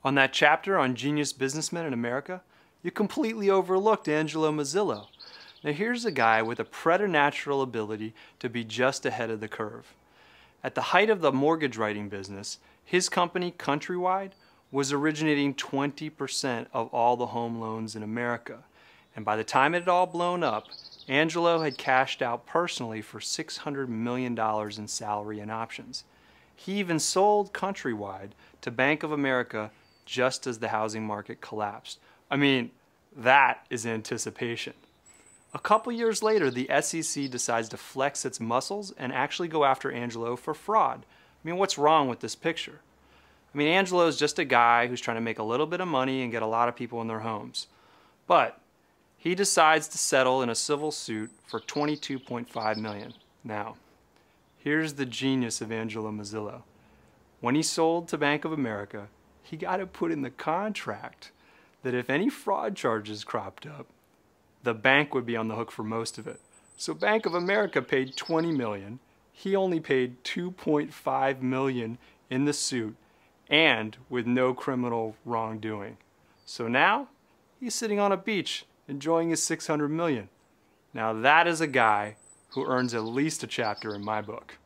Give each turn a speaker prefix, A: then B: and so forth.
A: On that chapter on genius businessmen in America, you completely overlooked Angelo Mozilo. Now here's a guy with a preternatural ability to be just ahead of the curve. At the height of the mortgage writing business, his company, Countrywide, was originating 20% of all the home loans in America. And by the time it had all blown up, Angelo had cashed out personally for $600 million in salary and options. He even sold Countrywide to Bank of America just as the housing market collapsed. I mean, that is anticipation. A couple years later, the SEC decides to flex its muscles and actually go after Angelo for fraud. I mean, what's wrong with this picture? I mean, Angelo is just a guy who's trying to make a little bit of money and get a lot of people in their homes. But he decides to settle in a civil suit for $22.5 million. Now, here's the genius of Angelo Mozilo. When he sold to Bank of America, he got it put in the contract that if any fraud charges cropped up, the bank would be on the hook for most of it. So Bank of America paid $20 million. He only paid $2.5 million in the suit, and with no criminal wrongdoing. So now, he's sitting on a beach enjoying his $600 million. Now that is a guy who earns at least a chapter in my book.